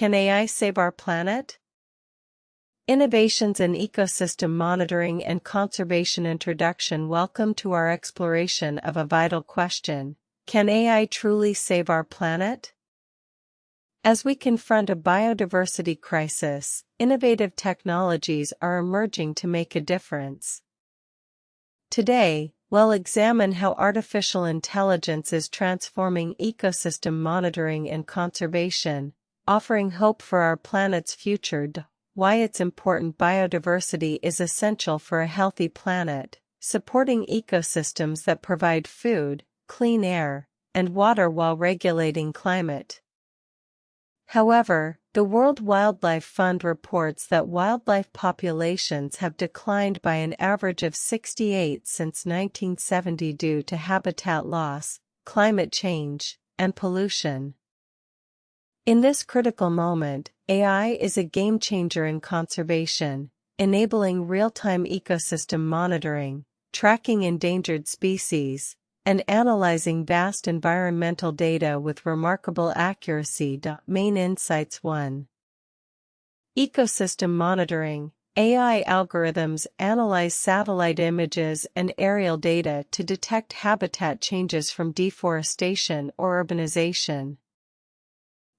Can AI save our planet? Innovations in ecosystem monitoring and conservation introduction. Welcome to our exploration of a vital question. Can AI truly save our planet? As we confront a biodiversity crisis, innovative technologies are emerging to make a difference. Today, we'll examine how artificial intelligence is transforming ecosystem monitoring and conservation, offering hope for our planet's future. Why it's important. Biodiversity is essential for a healthy planet, supporting ecosystems that provide food, clean air, and water while regulating climate. However, the World Wildlife Fund reports that wildlife populations have declined by an average of 68 since 1970 due to habitat loss, climate change, and pollution. In this critical moment, AI is a game-changer in conservation, enabling real-time ecosystem monitoring, tracking endangered species, and analyzing vast environmental data with remarkable accuracy. Main insights. 1. Ecosystem monitoring. AI algorithms analyze satellite images and aerial data to detect habitat changes from deforestation or urbanization.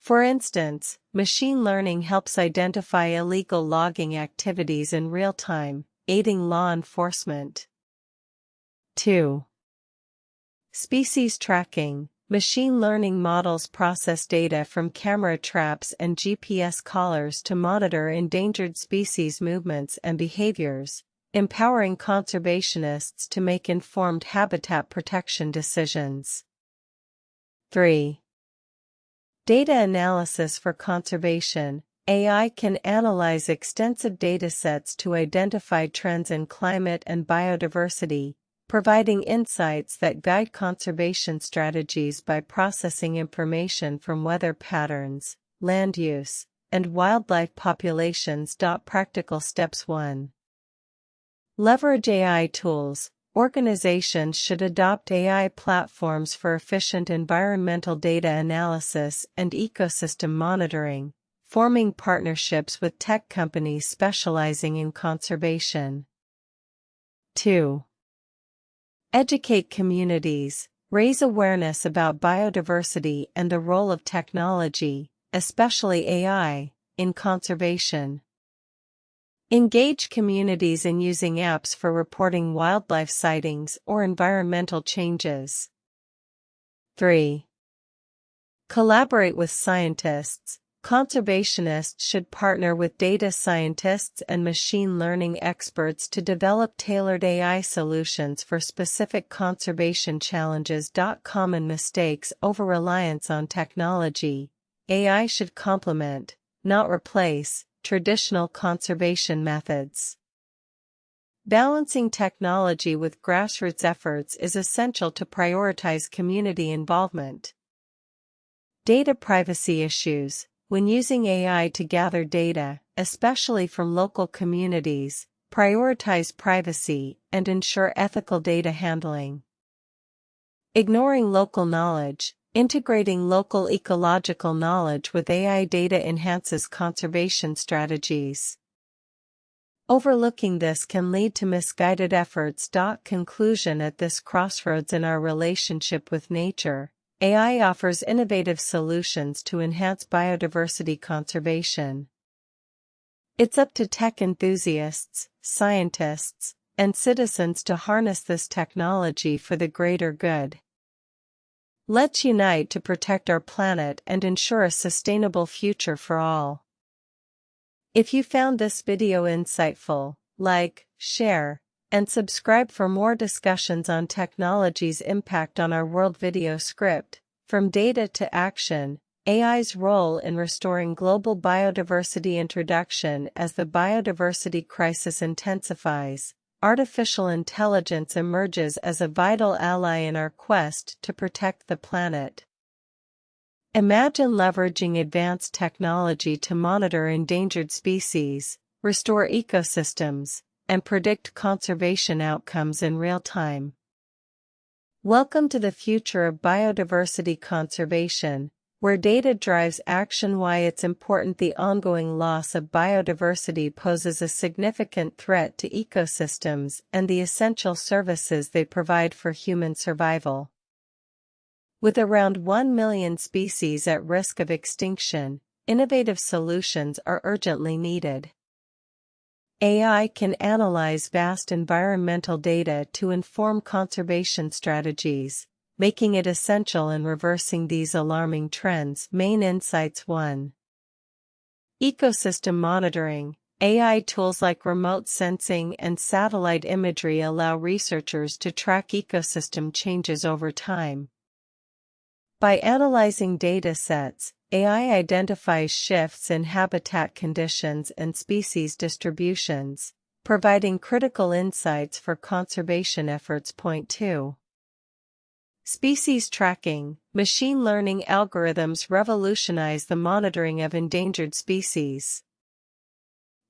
For instance, machine learning helps identify illegal logging activities in real time, aiding law enforcement. 2. Species tracking. Machine learning models process data from camera traps and GPS collars to monitor endangered species movements and behaviors, empowering conservationists to make informed habitat protection decisions. 3. Data analysis for conservation. AI can analyze extensive datasets to identify trends in climate and biodiversity, providing insights that guide conservation strategies by processing information from weather patterns, land use, and wildlife populations. Practical steps. 1. Leverage AI tools. Organizations should adopt AI platforms for efficient environmental data analysis and ecosystem monitoring, forming partnerships with tech companies specializing in conservation. 2. Educate communities. Raise awareness about biodiversity and the role of technology, especially AI, in conservation. Engage communities in using apps for reporting wildlife sightings or environmental changes. 3. Collaborate with scientists. Conservationists should partner with data scientists and machine learning experts to develop tailored AI solutions for specific conservation challenges. Common mistakes. Over-reliance on technology. AI should complement, not replace, traditional conservation methods. Balancing technology with grassroots efforts is essential to prioritize community involvement. Data privacy issues. When using AI to gather data, especially from local communities, prioritize privacy and ensure ethical data handling. Ignoring local knowledge. Integrating local ecological knowledge with AI data enhances conservation strategies. Overlooking this can lead to misguided efforts. Conclusion. At this crossroads in our relationship with nature, AI offers innovative solutions to enhance biodiversity conservation. It's up to tech enthusiasts, scientists, and citizens to harness this technology for the greater good. Let's unite to protect our planet and ensure a sustainable future for all. If you found this video insightful, like, share, and subscribe for more discussions on technology's impact on our world. Video script. From data to action, AI's role in restoring global biodiversity. Introduction. As the biodiversity crisis intensifies, artificial intelligence emerges as a vital ally in our quest to protect the planet. Imagine leveraging advanced technology to monitor endangered species, restore ecosystems, and predict conservation outcomes in real time. Welcome to the future of biodiversity conservation, Where data drives action, why it's important. The ongoing loss of biodiversity poses a significant threat to ecosystems and the essential services they provide for human survival. With around 1 million species at risk of extinction, innovative solutions are urgently needed. AI can analyze vast environmental data to inform conservation strategies, making it essential in reversing these alarming trends. Main insights: 1. Ecosystem monitoring. AI tools like remote sensing and satellite imagery allow researchers to track ecosystem changes over time. By analyzing data sets, AI identifies shifts in habitat conditions and species distributions, providing critical insights for conservation efforts. 2. Species tracking. Machine learning algorithms revolutionize the monitoring of endangered species.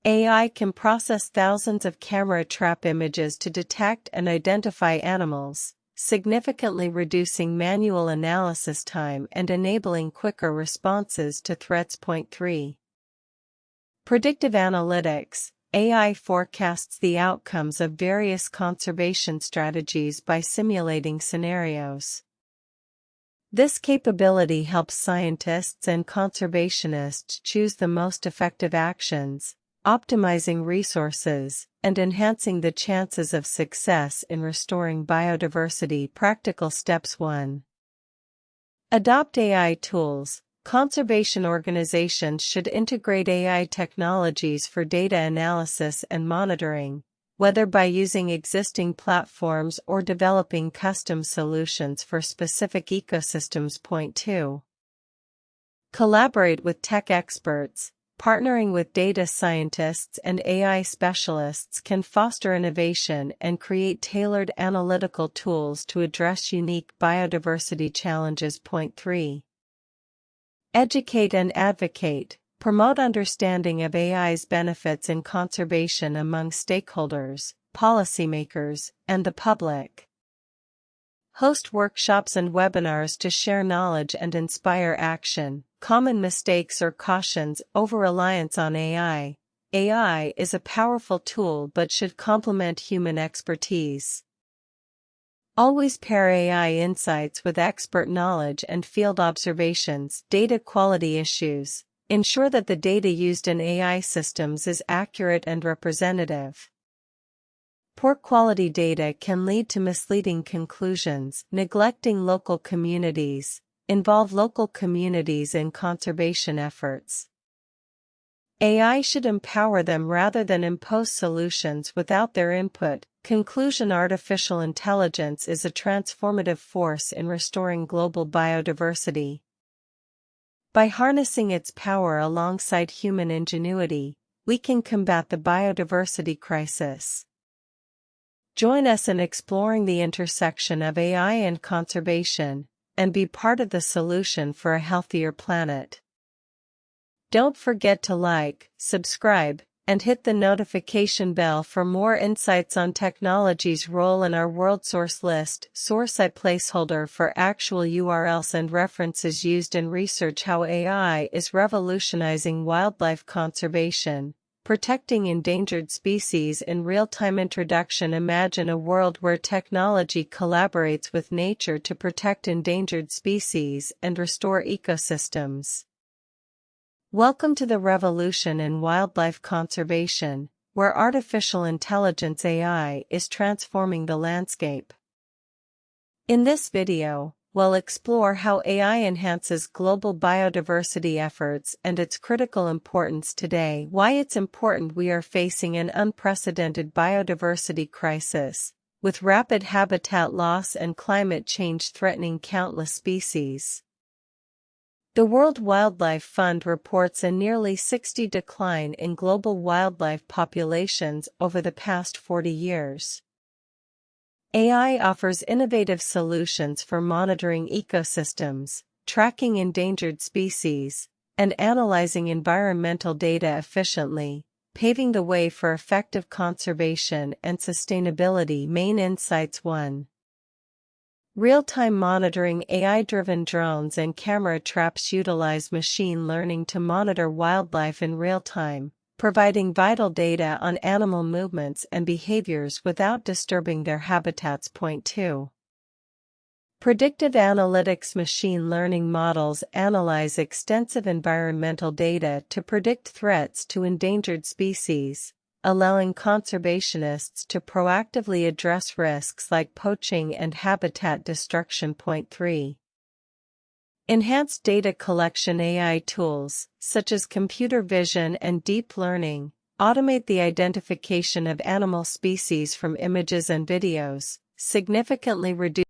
AI can process thousands of camera trap images to detect and identify animals, significantly reducing manual analysis time and enabling quicker responses to threats. 3. Predictive analytics. AI forecasts the outcomes of various conservation strategies by simulating scenarios. This capability helps scientists and conservationists choose the most effective actions, optimizing resources, and enhancing the chances of success in restoring biodiversity. Practical steps: 1. Adopt AI tools. Conservation organizations should integrate AI technologies for data analysis and monitoring, whether by using existing platforms or developing custom solutions for specific ecosystems. 2. Collaborate with tech experts. Partnering with data scientists and AI specialists can foster innovation and create tailored analytical tools to address unique biodiversity challenges. 3. Educate and advocate. Promote understanding of AI's benefits in conservation among stakeholders, policymakers, and the public. Host workshops and webinars to share knowledge and inspire action. Common mistakes or cautions: over-reliance on AI. AI is a powerful tool but should complement human expertise. Always pair AI insights with expert knowledge and field observations. Data quality issues. Ensure that the data used in AI systems is accurate and representative. Poor quality data can lead to misleading conclusions. Neglecting local communities. Involve local communities in conservation efforts. AI should empower them rather than impose solutions without their input. Conclusion: artificial intelligence is a transformative force in restoring global biodiversity. By harnessing its power alongside human ingenuity, we can combat the biodiversity crisis. Join us in exploring the intersection of AI and conservation, and be part of the solution for a healthier planet. Don't forget to like, subscribe, and hit the notification bell for more insights on technology's role in our world. Source list. Source: I placeholder for actual URLs and references used in research. How AI is revolutionizing wildlife conservation, protecting endangered species in real-time. Introduction. Imagine a world where technology collaborates with nature to protect endangered species and restore ecosystems. Welcome to the revolution in wildlife conservation, where artificial intelligence (AI) is transforming the landscape. In this video, we'll explore how AI enhances global biodiversity efforts and its critical importance today. Why it's important: we are facing an unprecedented biodiversity crisis, with rapid habitat loss and climate change threatening countless species. The World Wildlife Fund reports a nearly 60% decline in global wildlife populations over the past 40 years. AI offers innovative solutions for monitoring ecosystems, tracking endangered species, and analyzing environmental data efficiently, paving the way for effective conservation and sustainability. Main insights: 1. Real-time monitoring. AI-driven drones and camera traps utilize machine learning to monitor wildlife in real time, providing vital data on animal movements and behaviors without disturbing their habitats. Point 2. Predictive analytics. Machine learning models analyze extensive environmental data to predict threats to endangered species, allowing conservationists to proactively address risks like poaching and habitat destruction. Point 3. Enhanced data collection. AI tools, such as computer vision and deep learning, automate the identification of animal species from images and videos, significantly reducing